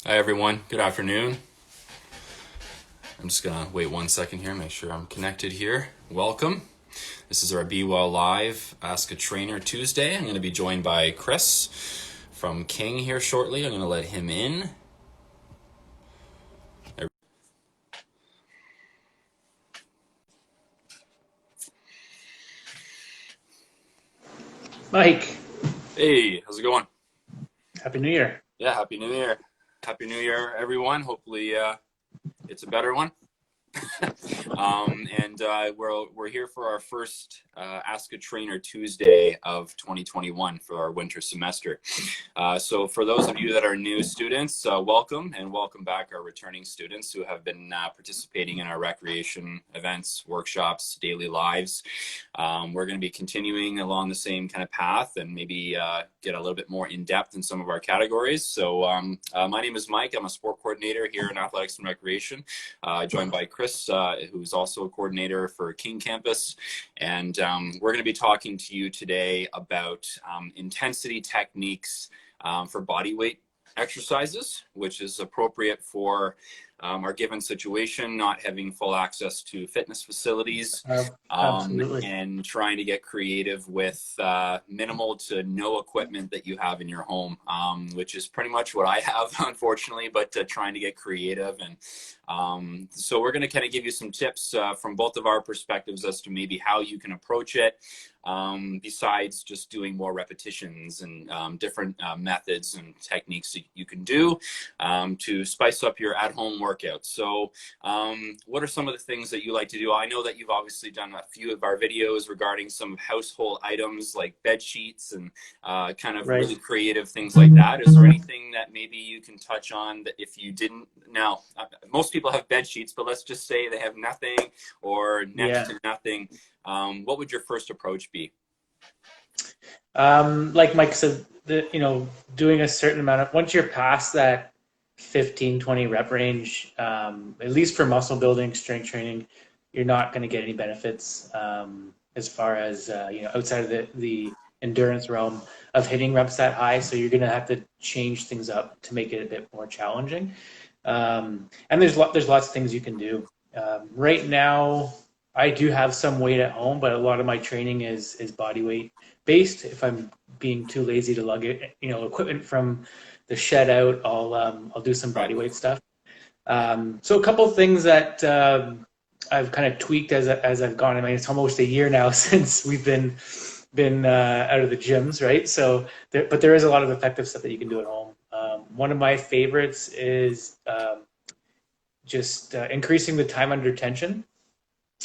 Hi everyone, good afternoon. I'm just gonna wait 1 second here, make sure I'm connected here. Welcome. This is our Be Well Live Ask a Trainer Tuesday. I'm gonna be joined by Chris from King here shortly. I'm gonna let him in. Mike, Hey, how's it going? Happy New Year. Yeah, Happy New Year. Happy New Year, everyone. Hopefully, it's a better one. And we're here for our first Ask a Trainer Tuesday of 2021 for our winter semester. So for those of you that are new students, welcome, and welcome back our returning students who have been participating in our recreation events, workshops, daily lives. We're going to be continuing along the same kind of path and maybe get a little bit more in depth in some of our categories. So my name is Mike. I'm a sport coordinator here in Athletics and Recreation, joined by Chris, who's also a coordinator for King Campus. And we're going to be talking to you today about intensity techniques for body weight exercises, which is appropriate for our given situation, not having full access to fitness facilities, Absolutely. and trying to get creative with minimal to no equipment that you have in your home, which is pretty much what I have, unfortunately, but trying to get creative. And so we're going to kind of give you some tips from both of our perspectives as to maybe how you can approach it, besides just doing more repetitions and different methods and techniques that you can do to spice up your at-home workouts. So what are some of the things that you like to do? I know that you've obviously done a few of our videos regarding some household items like bed sheets and kind of Right. really creative things like that. Is there anything that maybe you can touch on that if you didn't? Now, most people have bed sheets, but let's just say they have nothing or next Yeah. to nothing. What would your first approach be? Like Mike said, doing a certain amount of, once you're past that 15, 20 rep range, at least for muscle building, strength training, you're not going to get any benefits as far as, outside of the endurance realm of hitting reps that high. So you're going to have to change things up to make it a bit more challenging. And there's lots of things you can do. Right now, I do have some weight at home, but a lot of my training is body weight based. If I'm being too lazy to lug it, equipment from the shed out, I'll do some Right. body weight stuff. So a couple of things that I've kind of tweaked as I've gone. I mean, it's almost a year now since we've been out of the gyms, right? So, but there is a lot of effective stuff that you can do at home. One of my favorites is just increasing the time under tension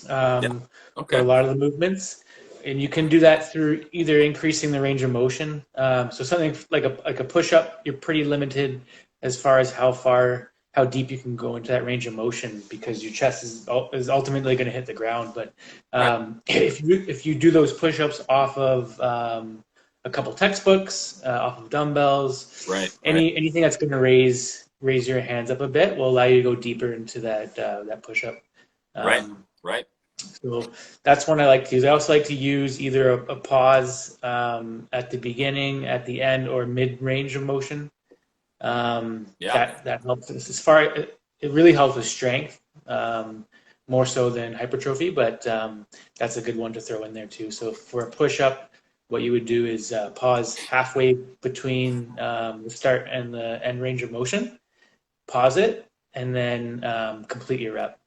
Yeah. for a Okay. lot of the movements. And you can do that through either increasing the range of motion. So something like a push up, you're pretty limited as far as how deep you can go into that range of motion because your chest is ultimately going to hit the ground. But Right. if you do those push ups off of a couple textbooks, off of dumbbells, Right. Right. anything that's going to raise your hands up a bit will allow you to go deeper into that push up. Right. Um, Right. so that's one I like to use. I also like to use either a pause at the beginning, at the end, or mid range of motion. Yeah. That helps us as far. It really helps with strength more so than hypertrophy, but that's a good one to throw in there too. So for a push up, what you would do is pause halfway between the start and the end range of motion, pause it, and then complete your rep.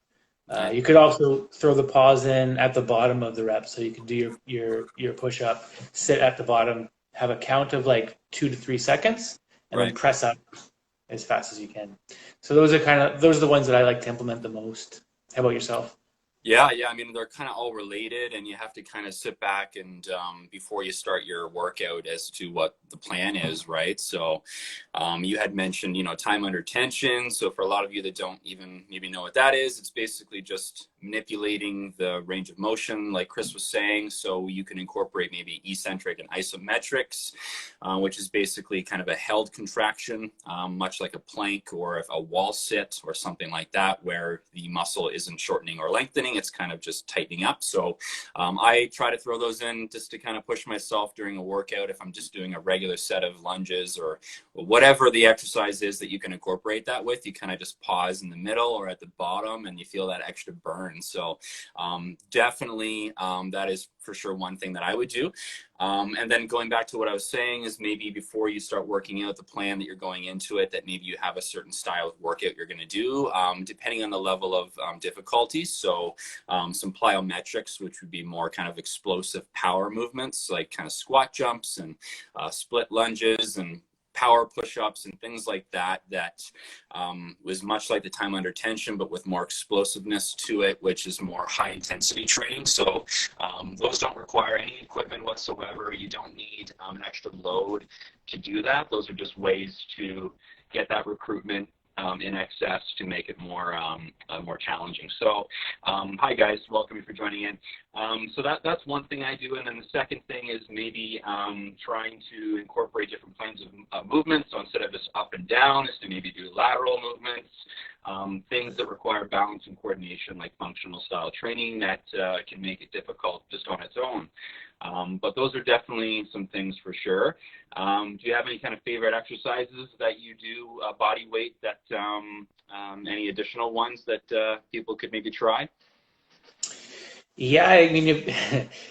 Nice. You could also throw the pause in at the bottom of the rep, so you can do your push up, sit at the bottom, have a count of like 2 to 3 seconds, and then Right. press up as fast as you can. So those are the ones that I like to implement the most. How about yourself? Yeah, yeah. I mean, they're kind of all related, and you have to kind of sit back and before you start your workout as to what the plan is, right? So, you had mentioned, time under tension. So, for a lot of you that don't even maybe know what that is, it's basically just manipulating the range of motion, like Chris was saying. So you can incorporate maybe eccentric and isometrics, which is basically kind of a held contraction, much like a plank or a wall sit or something like that, where the muscle isn't shortening or lengthening, it's kind of just tightening up. So I try to throw those in just to kind of push myself during a workout if I'm just doing a regular set of lunges or whatever the exercise is that you can incorporate that with. You kind of just pause in the middle or at the bottom and you feel that extra burn. So definitely that is for sure one thing that I would do. And then going back to what I was saying is maybe before you start working out the plan that you're going into it, that maybe you have a certain style of workout you're going to do, depending on the level of difficulty. So some plyometrics, which would be more kind of explosive power movements, like kind of squat jumps and split lunges and power push-ups and things like that, that was much like the time under tension, but with more explosiveness to it, which is more high intensity training. So those don't require any equipment whatsoever. You don't need an extra load to do that. Those are just ways to get that recruitment in excess to make it more more challenging. So hi guys, welcome you for joining in. So that's one thing I do, and then the second thing is maybe trying to incorporate different planes of movement. So instead of just up and down, is to maybe do lateral movements, things that require balance and coordination, like functional style training that can make it difficult just on its own. But those are definitely some things for sure. Do you have any kind of favorite exercises that you do body weight, that any additional ones that people could maybe try? Yeah, I mean,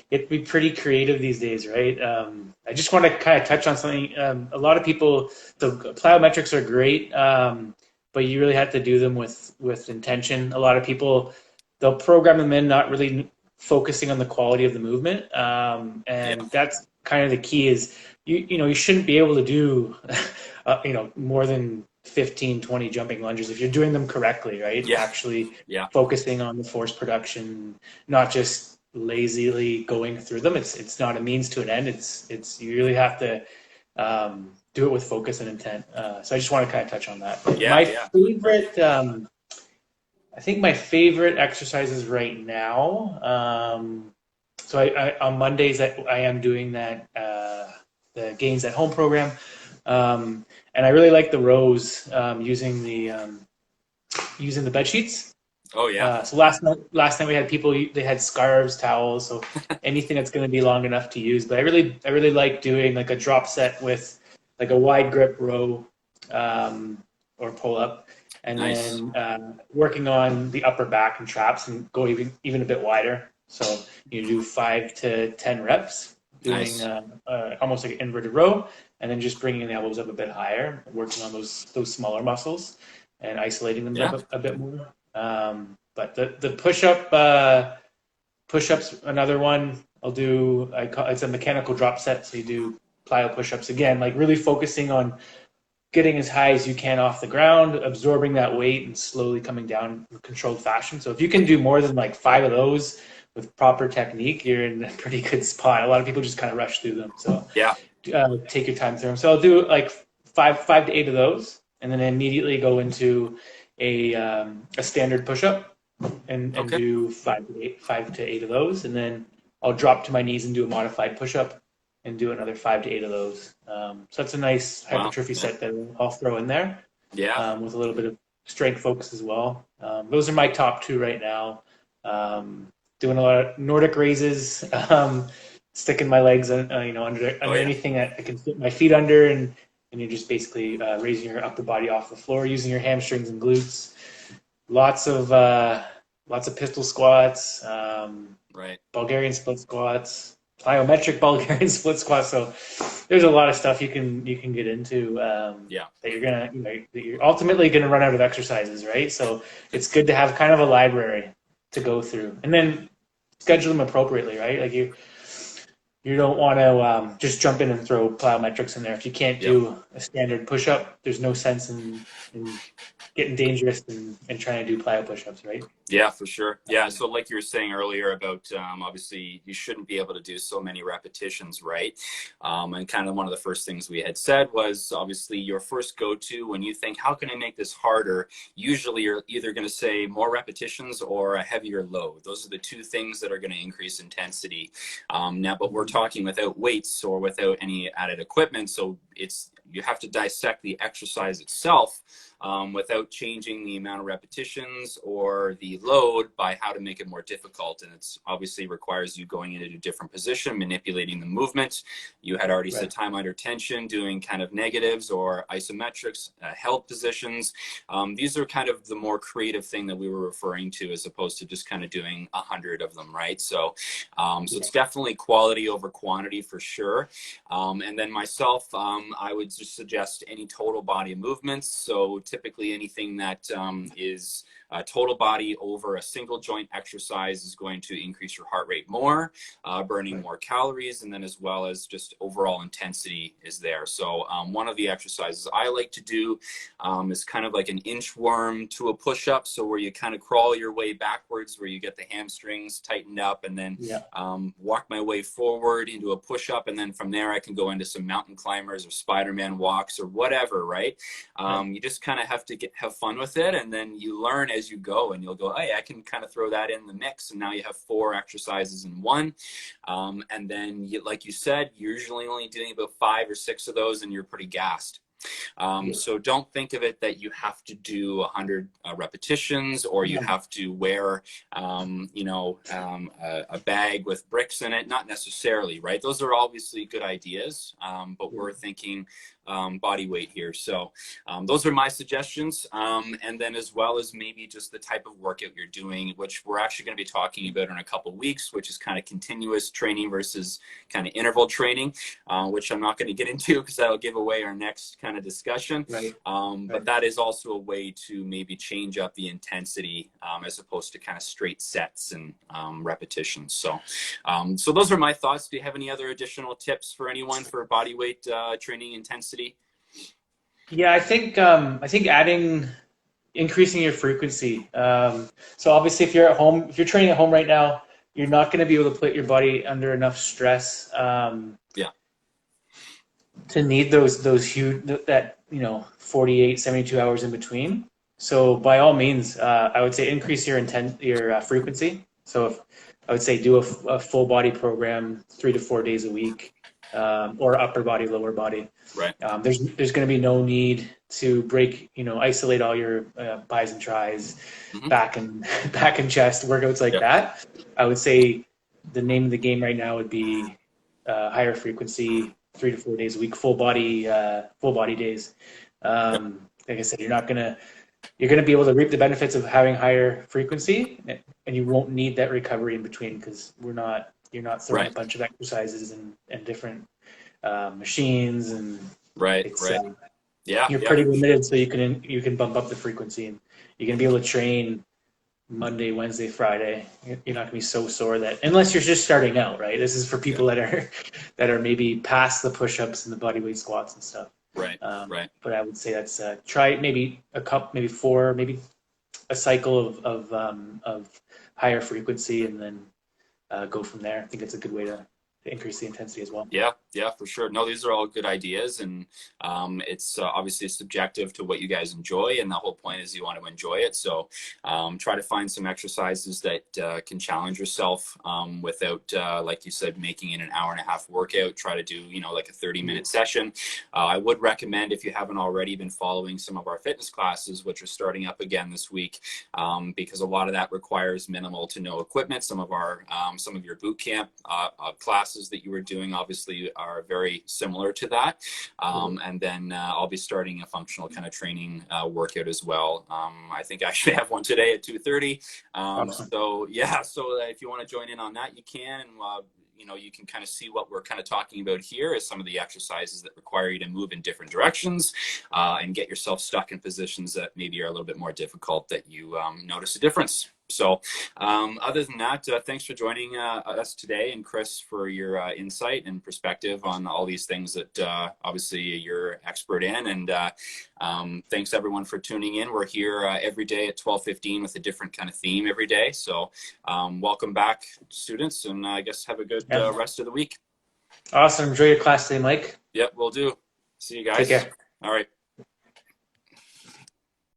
it'd be pretty creative these days, right? I just want to kind of touch on something. A lot of people, so plyometrics are great, but you really have to do them with intention. A lot of people, they'll program them in, not really focusing on the quality of the movement, and that's kind of the key. Is you shouldn't be able to do more than 15, 20 jumping lunges if you're doing them correctly, right? Actually focusing on the force production, not just lazily going through them. It's not a means to an end. It's you really have to do it with focus and intent. So I just want to kind of touch on that. Favorite, I think my favorite exercises right now. So I on Mondays I am doing that the Gains at Home program. And I really like the rows using the bed sheets. Oh yeah. So last night we had people, they had scarves, towels, so anything that's going to be long enough to use. But I really like doing like a drop set with like a wide grip row or pull up, and then working on the upper back and traps and go even a bit wider. So you do 5 to 10 reps doing almost like an inverted row. And then just bringing the elbows up a bit higher, working on those smaller muscles and isolating them up a bit more. But the push-ups, another one I'll do. It's a mechanical drop set, so you do plyo push-ups again, like really focusing on getting as high as you can off the ground, absorbing that weight, and slowly coming down in a controlled fashion. So if you can do more than like 5 of those with proper technique, you're in a pretty good spot. A lot of people just kind of rush through them. So take your time through them. So I'll do like five to 8 of those, and then immediately go into a standard push-up and do 5 to 8 of those, and then I'll drop to my knees and do a modified push-up and do another 5 to 8 of those. So that's a nice hypertrophy set that I'll throw in there. With a little bit of strength focus as well. Those are my top 2 right now. Doing a lot of Nordic raises. Sticking my legs under anything that I can fit my feet under, and you're just basically raising your upper body off the floor using your hamstrings and glutes. Lots of pistol squats, Bulgarian split squats, plyometric Bulgarian split squats. So there's a lot of stuff you can get into that you're ultimately gonna run out of exercises, right? So it's good to have kind of a library to go through, and then schedule them appropriately, right? Like you don't want to just jump in and throw plyometrics in there. If you can't Yep. do a standard push-up, there's no sense in getting dangerous and trying to do plyo push-ups, right? Yeah, for sure. Yeah. So like you were saying earlier about obviously you shouldn't be able to do so many repetitions, right? And kind of one of the first things we had said was obviously your first go-to when you think, how can I make this harder? Usually you're either going to say more repetitions or a heavier load. Those are the two things that are going to increase intensity. Now, but we're talking without weights or without any added equipment. So you have to dissect the exercise itself without changing the amount of repetitions or the load by how to make it more difficult. And it's obviously requires you going into a different position, manipulating the movement. You had already said time under tension, doing kind of negatives or isometrics, held positions. These are kind of the more creative thing that we were referring to as opposed to just kind of doing 100 of them, right? So, it's definitely quality over quantity for sure. And then myself, I would just suggest any total body movements. So typically anything that is total body over a single joint exercise is going to increase your heart rate more, burning more calories, and then as well as just overall intensity is there. So one of the exercises I like to do is kind of like an inchworm to a push-up. So where you kind of crawl your way backwards, where you get the hamstrings tightened up, and then walk my way forward into a push-up, and then from there I can go into some mountain climbers or Spider-Man walks or whatever, right? You just kind of have to have fun with it, and then you learn as you go, and you'll go, hey, I can kind of throw that in the mix, and now you have 4 exercises in one. And then, like you said, you're usually only doing about 5 or 6 of those, and you're pretty gassed. So don't think of it that you have to do 100 repetitions or you have to wear, a bag with bricks in it. Not necessarily, right? Those are obviously good ideas, but we're thinking body weight here. So those are my suggestions. And then as well as maybe just the type of workout you're doing, which we're actually going to be talking about in a couple of weeks, which is kind of continuous training versus kind of interval training, which I'm not going to get into because that'll give away our next kind of discussion. But that is also a way to maybe change up the intensity as opposed to kind of straight sets and repetitions. So those are my thoughts. Do you have any other additional tips for anyone for body weight training intensity? Yeah, I think increasing your frequency. So obviously, if you're training at home right now, you're not going to be able to put your body under enough stress. To need those huge 48, 72 hours in between. So by all means, I would say increase your frequency. So I would say do a full body program 3 to 4 days a week, or upper body, lower body. Right. There's going to be no need to isolate all your bis and tris, back and chest workouts like that. I would say the name of the game right now would be higher frequency, 3 to 4 days a week, full body days. Like I said, you're going to be able to reap the benefits of having higher frequency, and you won't need that recovery in between because you're not throwing a bunch of exercises and different machines and you're pretty limited, so you can bump up the frequency, and you're going to be able to train Monday, Wednesday, Friday. You're not going to be so sore that, unless you're just starting out, right? This is for people that are maybe past the push-ups and the bodyweight squats and stuff. Right. But I would say that's try maybe maybe 4, maybe a cycle of higher frequency, and then go from there. I think it's a good way to increase the intensity as well. Yeah, for sure. No, these are all good ideas, and it's obviously subjective to what you guys enjoy, and the whole point is you want to enjoy it. So try to find some exercises that can challenge yourself without, like you said, making it an hour and a half workout. Try to do, like a 30-minute session. I would recommend, if you haven't already been following some of our fitness classes, which are starting up again this week, because a lot of that requires minimal to no equipment. Some of your boot camp classes that you were doing obviously are very similar to that. And then I'll be starting a functional kind of training workout as well. I think I actually have one today at 2:30. Awesome. So if you want to join in on that, you can. You can kind of see what we're kind of talking about here as some of the exercises that require you to move in different directions and get yourself stuck in positions that maybe are a little bit more difficult, that you notice a difference. So other than that, thanks for joining us today, and Chris for your insight and perspective on all these things that obviously you're expert in. And thanks everyone for tuning in. We're here every day at 12:15 with a different kind of theme every day. So welcome back, students, and I guess have a good rest of the week. Awesome. Enjoy your class today, Mike. Yep, will do. See you guys. Take care. All right.